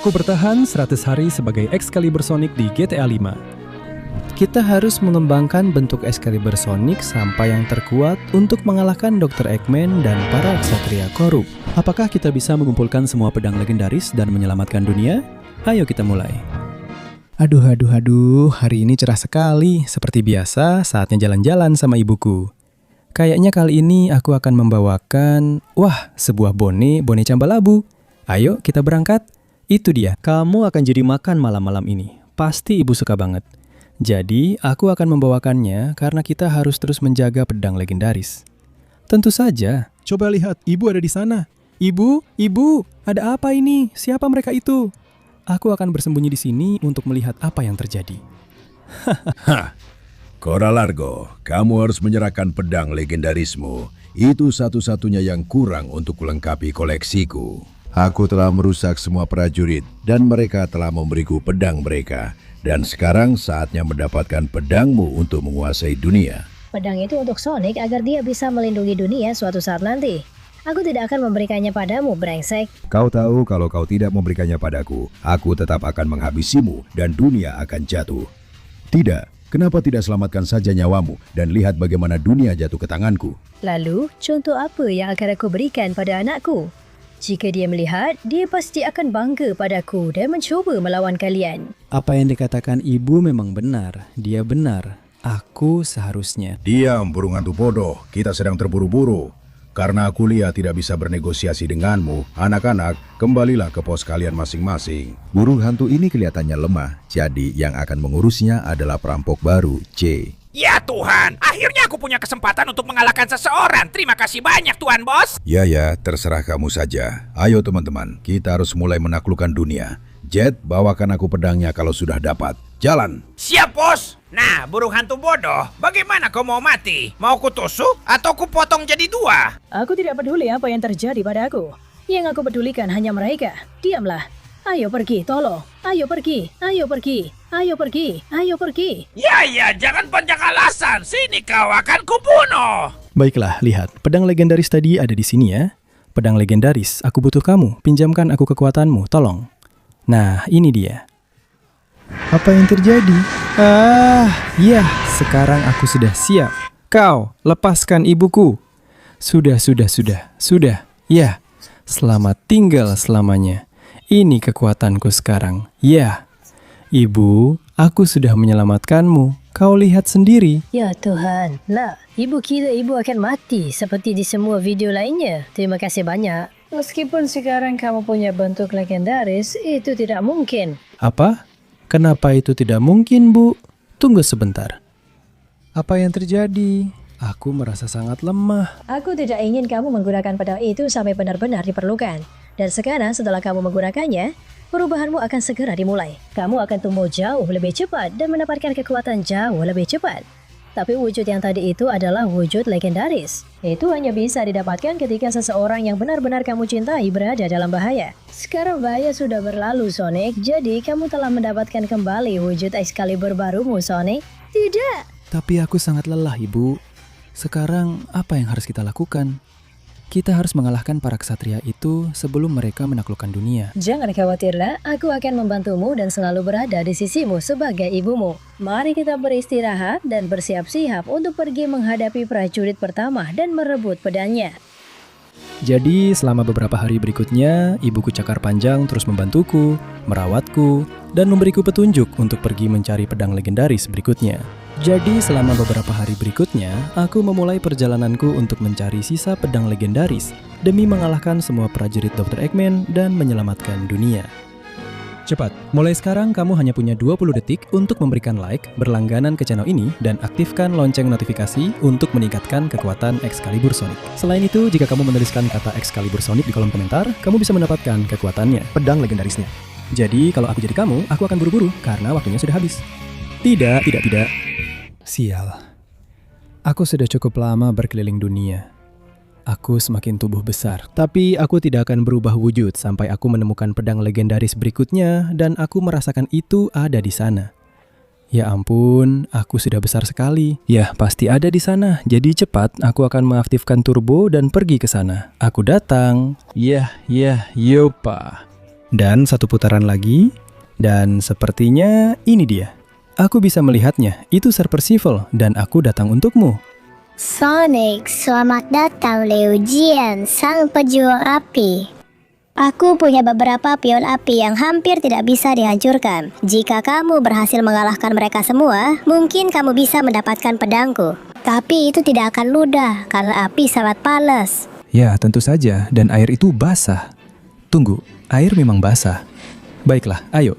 Aku bertahan 100 hari sebagai Excalibur Sonic di GTA 5. Kita harus mengembangkan bentuk Excalibur Sonic sampai yang terkuat untuk mengalahkan Dr. Eggman dan para ksatria korup. Apakah kita bisa mengumpulkan semua pedang legendaris dan menyelamatkan dunia? Ayo kita mulai. Aduh, hari ini cerah sekali. Seperti biasa, saatnya jalan-jalan sama ibuku. Kayaknya kali ini aku akan membawakan, sebuah bone cambal abu. Ayo kita berangkat. Itu dia, kamu akan jadi makan malam-malam ini. Pasti ibu suka banget. Jadi, aku akan membawakannya karena kita harus terus menjaga pedang legendaris. Tentu saja. Coba lihat, ibu ada di sana. Ibu, ada apa ini? Siapa mereka itu? Aku akan bersembunyi di sini untuk melihat apa yang terjadi. Cora Largo, kamu harus menyerahkan pedang legendarismu. Itu satu-satunya yang kurang untuk melengkapi koleksiku. Aku telah merusak semua prajurit dan mereka telah memberiku pedang mereka. Dan sekarang saatnya mendapatkan pedangmu untuk menguasai dunia. Pedang itu untuk Sonic agar dia bisa melindungi dunia suatu saat nanti. Aku tidak akan memberikannya padamu, brengsek. Kau tahu kalau kau tidak memberikannya padaku, aku tetap akan menghabisimu dan dunia akan jatuh. Tidak, kenapa tidak selamatkan saja nyawamu dan lihat bagaimana dunia jatuh ke tanganku? Lalu, contoh apa yang akan aku berikan pada anakku? Jika dia melihat, dia pasti akan bangga padaku dan mencuba melawan kalian. Apa yang dikatakan ibu memang benar. Dia benar. Aku seharusnya. Diam, burung hantu bodoh. Kita sedang terburu-buru. Karena aku lihat tidak bisa bernegosiasi denganmu, anak-anak, kembalilah ke pos kalian masing-masing. Burung hantu ini kelihatannya lemah, jadi yang akan mengurusnya adalah perampok baru, C. Ya Tuhan, akhirnya aku punya kesempatan untuk mengalahkan seseorang. Terima kasih banyak Tuan Bos. Ya, terserah kamu saja. Ayo teman-teman, kita harus mulai menaklukkan dunia. Jet, bawakan aku pedangnya kalau sudah dapat. Jalan. Siap Bos. Nah, burung hantu bodoh, bagaimana kau mau mati? Mau kutusuk atau kupotong jadi dua? Aku tidak peduli apa yang terjadi padaku. Yang aku pedulikan hanya mereka. Diamlah. Ayo pergi, tolong. Ayo pergi. Ya, jangan banyak alasan. Sini kau akan kubunuh. Baiklah, lihat. Pedang legendaris tadi ada di sini ya. Pedang legendaris, aku butuh kamu. Pinjamkan aku kekuatanmu, tolong. Nah, ini dia. Apa yang terjadi? Sekarang aku sudah siap. Kau, lepaskan ibuku. Sudah. Ya, selamat tinggal selamanya. Ini kekuatanku sekarang. Ya, ibu, aku sudah menyelamatkanmu. Kau lihat sendiri. Ya Tuhan, ibu kira ibu akan mati seperti di semua video lainnya. Terima kasih banyak. Meskipun sekarang kamu punya bentuk legendaris, itu tidak mungkin. Apa? Kenapa itu tidak mungkin, Bu? Tunggu sebentar. Apa yang terjadi? Aku merasa sangat lemah. Aku tidak ingin kamu menggunakan pedang itu sampai benar-benar diperlukan. Dan sekarang setelah kamu menggunakannya, perubahanmu akan segera dimulai. Kamu akan tumbuh jauh lebih cepat dan mendapatkan kekuatan jauh lebih cepat. Tapi wujud yang tadi itu adalah wujud legendaris. Itu hanya bisa didapatkan ketika seseorang yang benar-benar kamu cintai berada dalam bahaya. Sekarang bahaya sudah berlalu, Sonic. Jadi kamu telah mendapatkan kembali wujud Excalibur barumu, Sonic. Tidak. Tapi aku sangat lelah, Ibu. Sekarang apa yang harus kita lakukan? Kita harus mengalahkan para ksatria itu sebelum mereka menaklukkan dunia. Jangan khawatirlah, aku akan membantumu dan selalu berada di sisimu sebagai ibumu. Mari kita beristirahat dan bersiap-siap untuk pergi menghadapi prajurit pertama dan merebut pedangnya. Jadi, selama beberapa hari berikutnya, ibuku Cakar Panjang terus membantuku, merawatku, dan memberiku petunjuk untuk pergi mencari pedang legendaris berikutnya. Jadi, selama beberapa hari berikutnya, aku memulai perjalananku untuk mencari sisa pedang legendaris demi mengalahkan semua prajurit Dr. Eggman dan menyelamatkan dunia. Cepat, mulai sekarang kamu hanya punya 20 detik untuk memberikan like, berlangganan ke channel ini, dan aktifkan lonceng notifikasi untuk meningkatkan kekuatan Excalibur Sonic. Selain itu, jika kamu menuliskan kata Excalibur Sonic di kolom komentar, kamu bisa mendapatkan kekuatannya, pedang legendarisnya. Jadi, kalau aku jadi kamu, aku akan buru-buru karena waktunya sudah habis. Tidak. Sial. Aku sudah cukup lama berkeliling dunia. Aku semakin tumbuh besar, tapi aku tidak akan berubah wujud sampai aku menemukan pedang legendaris berikutnya dan aku merasakan itu ada di sana. Ya ampun, aku sudah besar sekali. Ya, pasti ada di sana. Jadi cepat, aku akan mengaktifkan turbo dan pergi ke sana. Aku datang. Yopa. Dan satu putaran lagi. Dan sepertinya ini dia. Aku bisa melihatnya. Itu Sir Percival dan aku datang untukmu. Sonic, selamat datang Leo Jian, sang pejuang api. Aku punya beberapa pion api yang hampir tidak bisa dihancurkan. Jika kamu berhasil mengalahkan mereka semua, mungkin kamu bisa mendapatkan pedangku. Tapi itu tidak akan mudah karena api sangat panas. Ya, tentu saja. Dan air itu basah. Tunggu, air memang basah. Baiklah, ayo.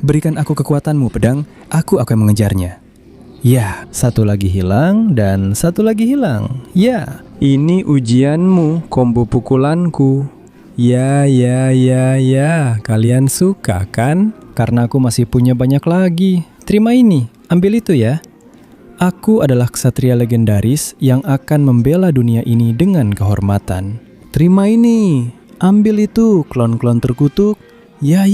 Berikan aku kekuatanmu, pedang. Aku akan mengejarnya. Ya, satu lagi hilang dan satu lagi hilang. Ya, ini ujianmu, combo pukulanku. Ya. Kalian suka kan? Karena aku masih punya banyak lagi. Terima ini, ambil itu ya. Aku adalah ksatria legendaris yang akan membela dunia ini dengan kehormatan. Terima ini, ambil itu, klon-klon terkutuk. Ya.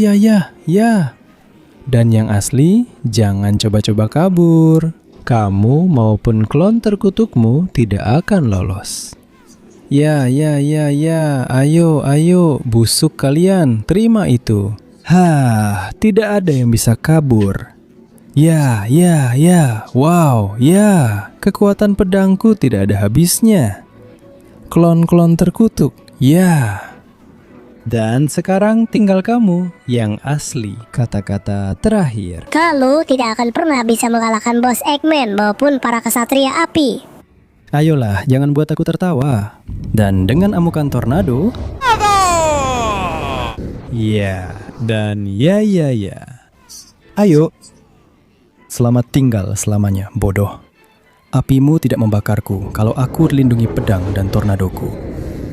Dan yang asli, jangan coba-coba kabur. Kamu maupun klon terkutukmu tidak akan lolos. Ya. Ayo, busuk kalian, terima itu. Tidak ada yang bisa kabur. Ya. Wow, ya. Kekuatan pedangku tidak ada habisnya. Klon-klon terkutuk, ya. Dan sekarang tinggal kamu yang asli. Kata-kata terakhir. Kamu tidak akan pernah bisa mengalahkan bos Eggman maupun para kesatria api. Ayolah, jangan buat aku tertawa. Dan dengan amukan tornado. Ya, dan ya. Ayo. Selamat tinggal selamanya, bodoh. Apimu tidak membakarku kalau aku dilindungi pedang dan tornadoku.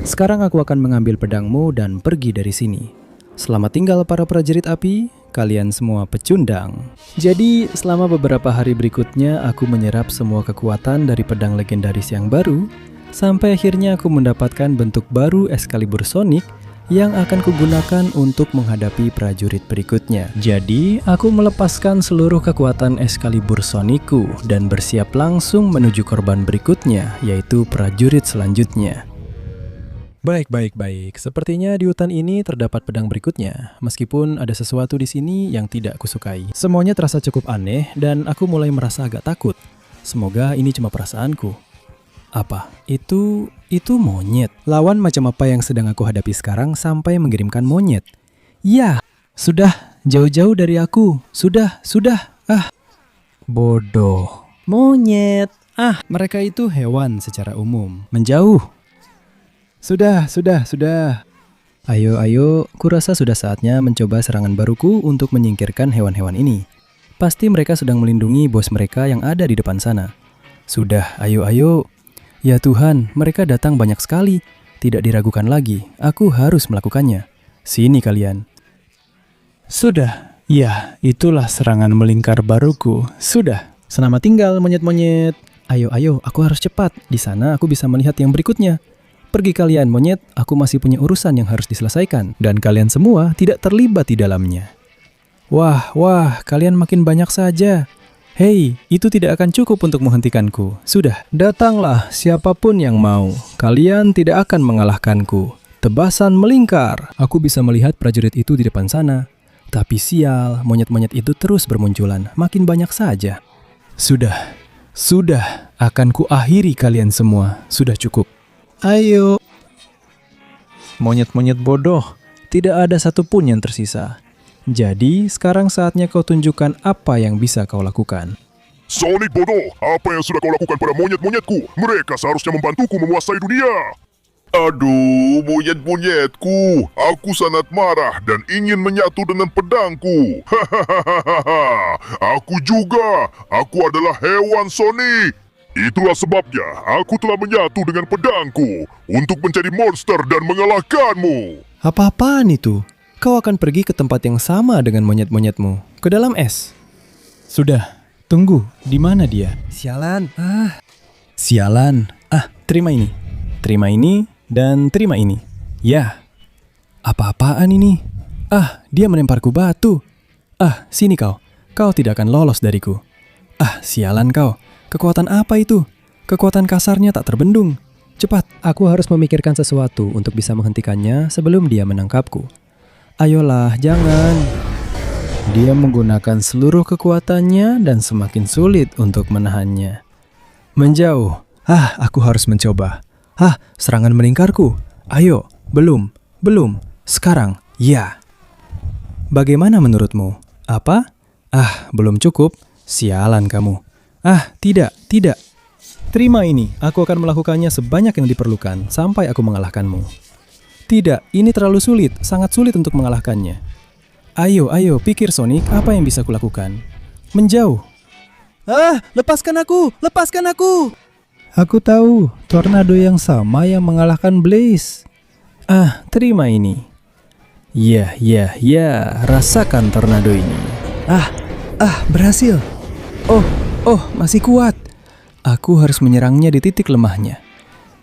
Sekarang aku akan mengambil pedangmu dan pergi dari sini. Selamat tinggal para prajurit api, kalian semua pecundang. Jadi selama beberapa hari berikutnya aku menyerap semua kekuatan dari pedang legendaris yang baru, sampai akhirnya aku mendapatkan bentuk baru Excalibur Sonic yang akan kugunakan untuk menghadapi prajurit berikutnya. Jadi aku melepaskan seluruh kekuatan Excalibur Sonicku dan bersiap langsung menuju korban berikutnya, yaitu prajurit selanjutnya. Baik. Sepertinya di hutan ini terdapat pedang berikutnya. Meskipun ada sesuatu di sini yang tidak kusukai. Semuanya terasa cukup aneh dan aku mulai merasa agak takut. Semoga ini cuma perasaanku. Apa? Itu monyet. Lawan macam apa yang sedang aku hadapi sekarang sampai mengirimkan monyet? Ya, sudah, jauh-jauh dari aku. Sudah. Bodoh. Monyet. Mereka itu hewan secara umum. Menjauh. Sudah. Ayo, kurasa sudah saatnya mencoba serangan baruku untuk menyingkirkan hewan-hewan ini. Pasti mereka sedang melindungi bos mereka yang ada di depan sana. Sudah, ayo. Ya Tuhan, mereka datang banyak sekali. Tidak diragukan lagi, aku harus melakukannya. Sini kalian. Sudah, ya itulah serangan melingkar baruku. Sudah, selamat tinggal monyet-monyet. Ayo, aku harus cepat. Di sana aku bisa melihat yang berikutnya. Pergi kalian monyet, aku masih punya urusan yang harus diselesaikan. Dan kalian semua tidak terlibat di dalamnya. Wah, kalian makin banyak saja. Hei, itu tidak akan cukup untuk menghentikanku. Sudah, datanglah siapapun yang mau. Kalian tidak akan mengalahkanku. Tebasan melingkar. Aku bisa melihat prajurit itu di depan sana. Tapi sial, monyet-monyet itu terus bermunculan. Makin banyak saja. Sudah, akan kuakhiri kalian semua. Sudah cukup. Ayo. Monyet-monyet bodoh, tidak ada satupun yang tersisa. Jadi, sekarang saatnya kau tunjukkan apa yang bisa kau lakukan. Sonic bodoh, apa yang sudah kau lakukan pada monyet-monyetku? Mereka seharusnya membantuku menguasai dunia. Aduh, monyet-monyetku, aku sangat marah dan ingin menyatu dengan pedangku. Hahaha, aku adalah hewan Sonic. Itulah sebabnya aku telah menyatu dengan pedangku untuk mencari monster dan mengalahkanmu. Apa-apaan itu? Kau akan pergi ke tempat yang sama dengan monyet-monyetmu, ke dalam es. Sudah, tunggu, di mana dia? Sialan. Terima ini, dan terima ini. Ya, apa-apaan ini? Dia melemparku batu. Sini kau. Kau tidak akan lolos dariku. Sialan kau. Kekuatan apa itu? Kekuatan kasarnya tak terbendung. Cepat, aku harus memikirkan sesuatu untuk bisa menghentikannya sebelum dia menangkapku. Ayolah, jangan. Dia menggunakan seluruh kekuatannya dan semakin sulit untuk menahannya. Menjauh. Aku harus mencoba. Serangan melingkarku. Ayo, belum. Sekarang, ya. Bagaimana menurutmu? Apa? Belum cukup. Sialan kamu. Tidak. Terima ini, aku akan melakukannya sebanyak yang diperlukan sampai aku mengalahkanmu. Tidak, ini terlalu sulit, sangat sulit untuk mengalahkannya. Ayo, pikir Sonic, apa yang bisa kulakukan? Menjauh. Lepaskan aku! Aku tahu, tornado yang sama yang mengalahkan Blaze. Terima ini. Ya, rasakan tornado ini. Berhasil. Oh, masih kuat. Aku harus menyerangnya di titik lemahnya.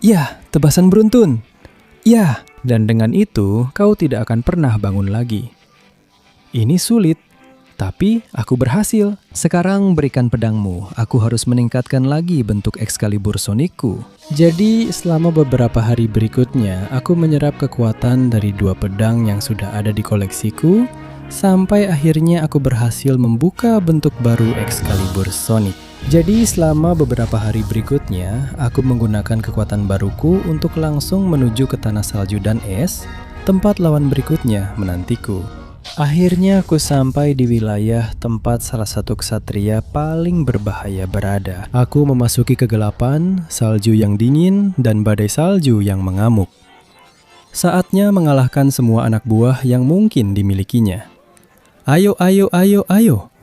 Ya, tebasan beruntun. Ya, dan dengan itu kau tidak akan pernah bangun lagi. Ini sulit, tapi aku berhasil. Sekarang berikan pedangmu. Aku harus meningkatkan lagi bentuk Excalibur Sonicku. Jadi selama beberapa hari berikutnya, aku menyerap kekuatan dari 2 pedang yang sudah ada di koleksiku, sampai akhirnya aku berhasil membuka bentuk baru Excalibur Sonic. Jadi selama beberapa hari berikutnya, aku menggunakan kekuatan baruku untuk langsung menuju ke tanah salju dan es, tempat lawan berikutnya menantiku. Akhirnya aku sampai di wilayah tempat salah satu ksatria paling berbahaya berada. Aku memasuki kegelapan, salju yang dingin, dan badai salju yang mengamuk. Saatnya mengalahkan semua anak buah yang mungkin dimilikinya. Ayo.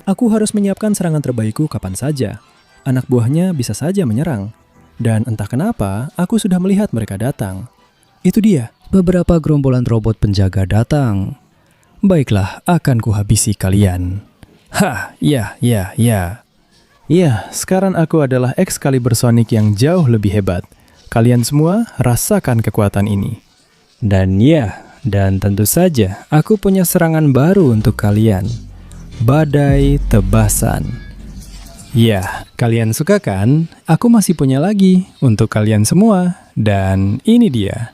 Aku harus menyiapkan serangan terbaikku kapan saja. Anak buahnya bisa saja menyerang. Dan entah kenapa, aku sudah melihat mereka datang. Itu dia, beberapa gerombolan robot penjaga datang. Baiklah, akan kuhabisi kalian. Ya, sekarang aku adalah Excalibur Sonic yang jauh lebih hebat. Kalian semua rasakan kekuatan ini. Dan tentu saja, aku punya serangan baru untuk kalian. Badai tebasan. Ya, kalian suka kan? Aku masih punya lagi untuk kalian semua. Dan ini dia.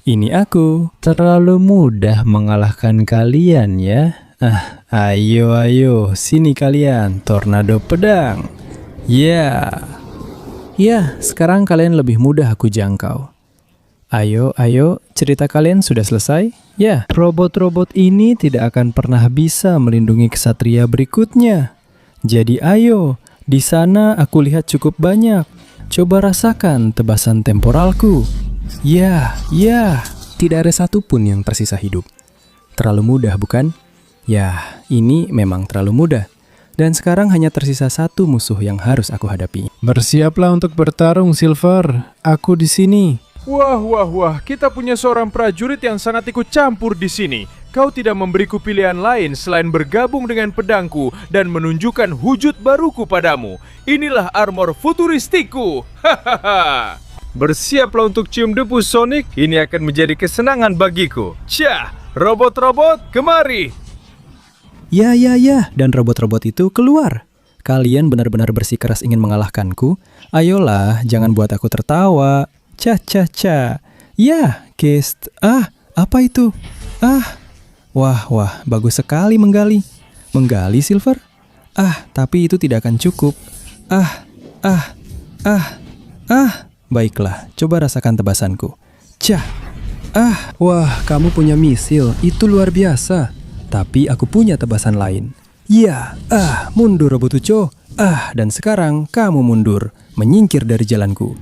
Ini aku. Terlalu mudah mengalahkan kalian ya. Ayo, sini kalian. Tornado pedang. Ya, sekarang kalian lebih mudah aku jangkau. Ayo, cerita kalian sudah selesai? Ya, robot-robot ini tidak akan pernah bisa melindungi ksatria berikutnya. Jadi ayo, di sana aku lihat cukup banyak. Coba rasakan tebasan temporalku. Ya, tidak ada satupun yang tersisa hidup. Terlalu mudah, bukan? Ya, ini memang terlalu mudah. Dan sekarang hanya tersisa satu musuh yang harus aku hadapi. Bersiaplah untuk bertarung, Silver. Aku di sini. Wah, kita punya seorang prajurit yang sangat ikut campur di sini. Kau tidak memberiku pilihan lain selain bergabung dengan pedangku dan menunjukkan wujud baruku padamu. Inilah armor futuristikku. Hahaha. Bersiaplah untuk cium debu, Sonic. Ini akan menjadi kesenangan bagiku. Robot-robot, kemari. Ya, dan robot-robot itu keluar. Kalian benar-benar bersikeras ingin mengalahkanku? Ayolah, jangan buat aku tertawa. Ya, Kist. Apa itu? Wah, bagus sekali menggali. Menggali, Silver? Tapi itu tidak akan cukup. Baiklah, coba rasakan tebasanku. Wah, kamu punya misil. Itu luar biasa. Tapi aku punya tebasan lain. Ya, mundur Robotucho. Dan sekarang kamu mundur, menyingkir dari jalanku.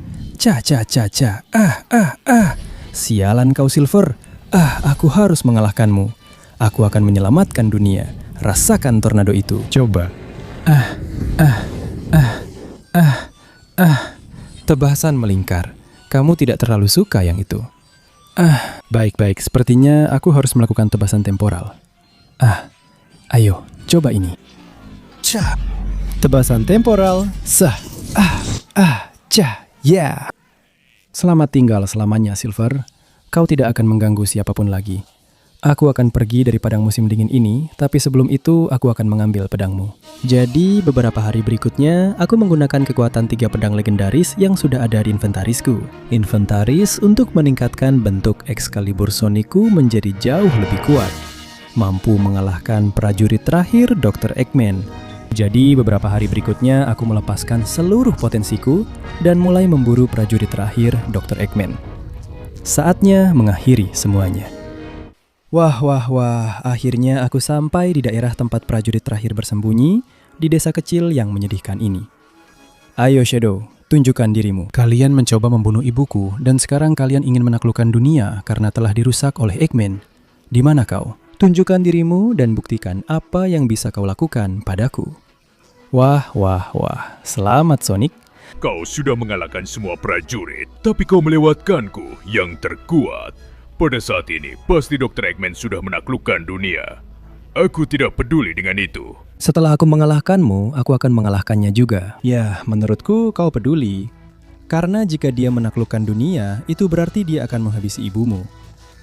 Sialan kau, Silver. Aku harus mengalahkanmu. Aku akan menyelamatkan dunia. Rasakan tornado itu. Coba. Tebasan melingkar. Kamu tidak terlalu suka yang itu. Baik. Sepertinya aku harus melakukan tebasan temporal. Ayo, coba ini. Tebasan temporal. Ya. Selamat tinggal selamanya, Silver. Kau tidak akan mengganggu siapapun lagi. Aku akan pergi dari padang musim dingin ini, tapi sebelum itu aku akan mengambil pedangmu. Jadi, beberapa hari berikutnya, aku menggunakan kekuatan 3 pedang legendaris yang sudah ada di inventarisku. Inventaris untuk meningkatkan bentuk Excalibur Sonicku menjadi jauh lebih kuat. mampu mengalahkan prajurit terakhir Dr. Eggman. Jadi beberapa hari berikutnya aku melepaskan seluruh potensiku dan mulai memburu prajurit terakhir Dr. Eggman. Saatnya mengakhiri semuanya. Wah, akhirnya aku sampai di daerah tempat prajurit terakhir bersembunyi di desa kecil yang menyedihkan ini. Ayo Shadow, tunjukkan dirimu. Kalian mencoba membunuh ibuku dan sekarang kalian ingin menaklukkan dunia karena telah dirusak oleh Eggman. Di mana kau? Tunjukkan dirimu dan buktikan apa yang bisa kau lakukan padaku. Wah, selamat Sonic. Kau sudah mengalahkan semua prajurit, tapi kau melewatkanku yang terkuat. Pada saat ini, pasti Dr. Eggman sudah menaklukkan dunia. Aku tidak peduli dengan itu. Setelah aku mengalahkanmu, aku akan mengalahkannya juga. Ya, menurutku kau peduli. Karena jika dia menaklukkan dunia, itu berarti dia akan menghabisi ibumu.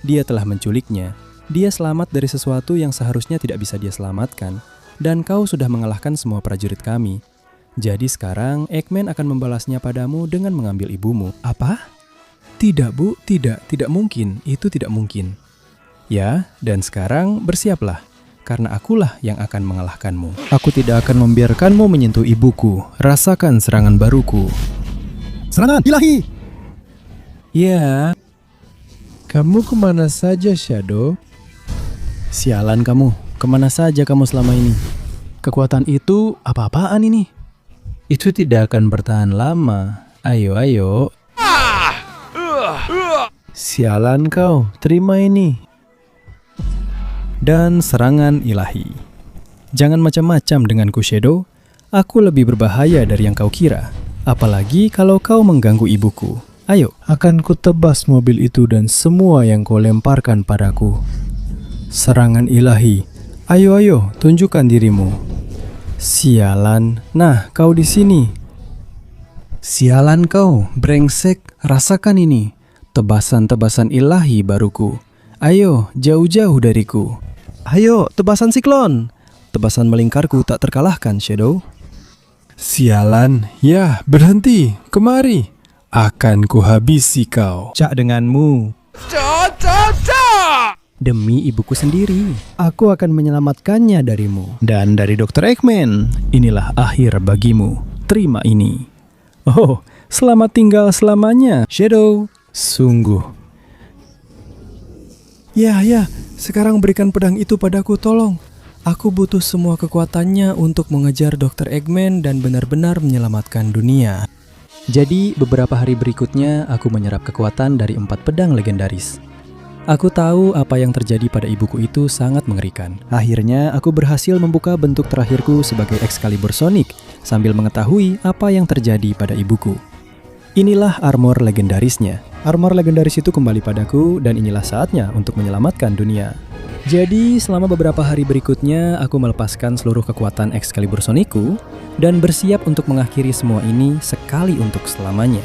Dia telah menculiknya. Dia selamat dari sesuatu yang seharusnya tidak bisa dia selamatkan. Dan kau sudah mengalahkan semua prajurit kami. Jadi sekarang Eggman akan membalasnya padamu dengan mengambil ibumu. Apa? Tidak Bu, tidak mungkin. Itu tidak mungkin. Ya, dan sekarang bersiaplah. Karena akulah yang akan mengalahkanmu. Aku tidak akan membiarkanmu menyentuh ibuku. Rasakan serangan baruku. Serangan ilahi! Ya. Kamu kemana saja, Shadow? Sialan kamu. Kemana saja kamu selama ini? Kekuatan itu apa-apaan ini? Itu tidak akan bertahan lama. Ayo. Sialan kau, terima ini. Dan serangan ilahi. Jangan macam-macam denganku Shadow. Aku lebih berbahaya dari yang kau kira. Apalagi kalau kau mengganggu ibuku. Ayo. Akan kutebas mobil itu dan semua yang kau lemparkan padaku. Serangan ilahi. Ayo, tunjukkan dirimu. Sialan. Nah, kau di sini. Sialan kau, brengsek. Rasakan ini. Tebasan-tebasan ilahi baruku. Ayo, jauh-jauh dariku. Ayo, tebasan siklon. Tebasan melingkarku tak terkalahkan, Shadow. Sialan. Ya, berhenti. Kemari. Akan kuhabisi kau. Cak denganmu. Demi ibuku sendiri, aku akan menyelamatkannya darimu. Dan dari Dr. Eggman, inilah akhir bagimu. Terima ini. Oh, selamat tinggal selamanya, Shadow. Sungguh. Ya, sekarang berikan pedang itu padaku, tolong. Aku butuh semua kekuatannya untuk mengejar Dr. Eggman dan benar-benar menyelamatkan dunia. Jadi, beberapa hari berikutnya, aku menyerap kekuatan dari 4 pedang legendaris. Aku tahu apa yang terjadi pada ibuku itu sangat mengerikan. Akhirnya, aku berhasil membuka bentuk terakhirku sebagai Excalibur Sonic sambil mengetahui apa yang terjadi pada ibuku. Inilah armor legendarisnya. Armor legendaris itu kembali padaku dan inilah saatnya untuk menyelamatkan dunia. Jadi, selama beberapa hari berikutnya, aku melepaskan seluruh kekuatan Excalibur Sonicku dan bersiap untuk mengakhiri semua ini sekali untuk selamanya.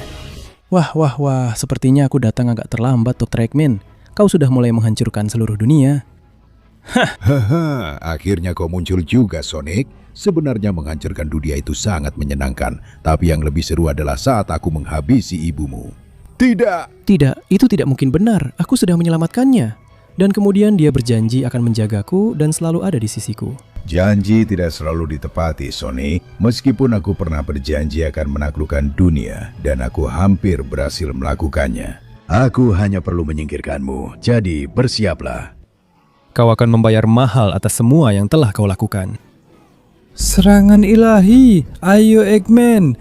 Wah, sepertinya aku datang agak terlambat, Dr. Eggman. Kau sudah mulai menghancurkan seluruh dunia. Hahaha, akhirnya kau muncul juga, Sonic. Sebenarnya menghancurkan dunia itu sangat menyenangkan, tapi yang lebih seru adalah saat aku menghabisi ibumu. Tidak, itu tidak mungkin benar. Aku sudah menyelamatkannya. Dan kemudian dia berjanji akan menjagaku dan selalu ada di sisiku. Janji tidak selalu ditepati, Sonic. Meskipun aku pernah berjanji akan menaklukkan dunia, dan aku hampir berhasil melakukannya. Aku hanya perlu menyingkirkanmu, jadi bersiaplah. Kau akan membayar mahal atas semua yang telah kau lakukan. Serangan ilahi, ayo Eggman.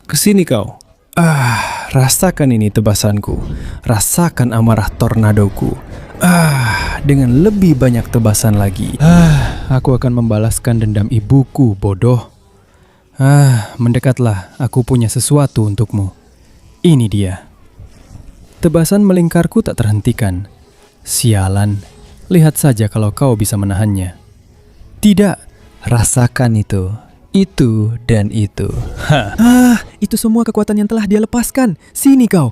Kesini kau. Rasakan ini tebasanku. Rasakan amarah tornadoku. Dengan lebih banyak tebasan lagi. Aku akan membalaskan dendam ibuku, bodoh. Mendekatlah, aku punya sesuatu untukmu. Ini dia. Tebasan melingkarku tak terhentikan. Sialan, lihat saja kalau kau bisa menahannya. Tidak, rasakan itu. Itu dan itu. Itu semua kekuatan yang telah dia lepaskan. Sini kau.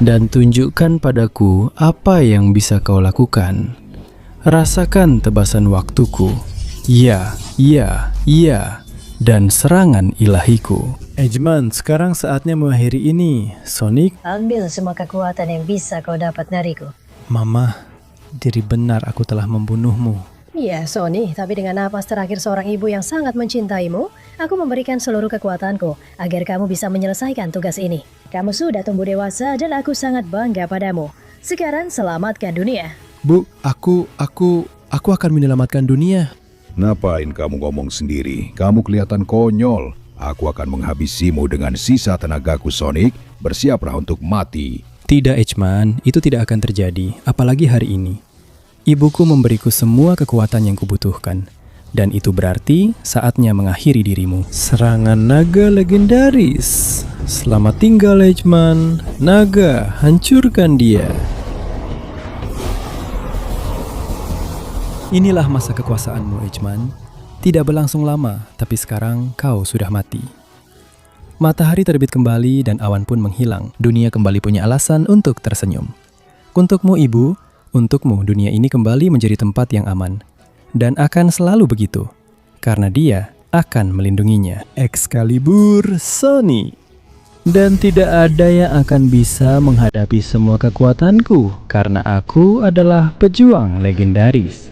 Dan tunjukkan padaku apa yang bisa kau lakukan. Rasakan tebasan waktuku. Ya. Dan serangan ilahiku. Eggman, sekarang saatnya mengakhiri ini. Sonic, Ambil semua kekuatan yang bisa kau dapat dariku. Mama, jadi benar aku telah membunuhmu. Ya, Sony, tapi dengan napas terakhir seorang ibu yang sangat mencintaimu, aku memberikan seluruh kekuatanku agar kamu bisa menyelesaikan tugas ini. Kamu sudah tumbuh dewasa dan aku sangat bangga padamu. Sekarang selamatkan dunia. Bu, aku akan menyelamatkan dunia. Ngapain kamu ngomong sendiri? Kamu kelihatan konyol. Aku akan menghabisimu dengan sisa tenagaku, Sonic. Bersiaplah untuk mati. Tidak, Edgeman, itu tidak akan terjadi, apalagi hari ini. Ibuku memberiku semua kekuatan yang kubutuhkan. Dan itu berarti saatnya mengakhiri dirimu. Serangan naga legendaris. Selamat tinggal, Edgeman. Naga, hancurkan dia. Inilah masa kekuasaanmu, Edgeman. Tidak berlangsung lama, tapi sekarang kau sudah mati. Matahari terbit kembali dan awan pun menghilang. Dunia kembali punya alasan untuk tersenyum. Untukmu, Ibu, untukmu dunia ini kembali menjadi tempat yang aman. Dan akan selalu begitu, karena dia akan melindunginya. Excalibur Sony. Dan tidak ada yang akan bisa menghadapi semua kekuatanku, karena aku adalah pejuang legendaris.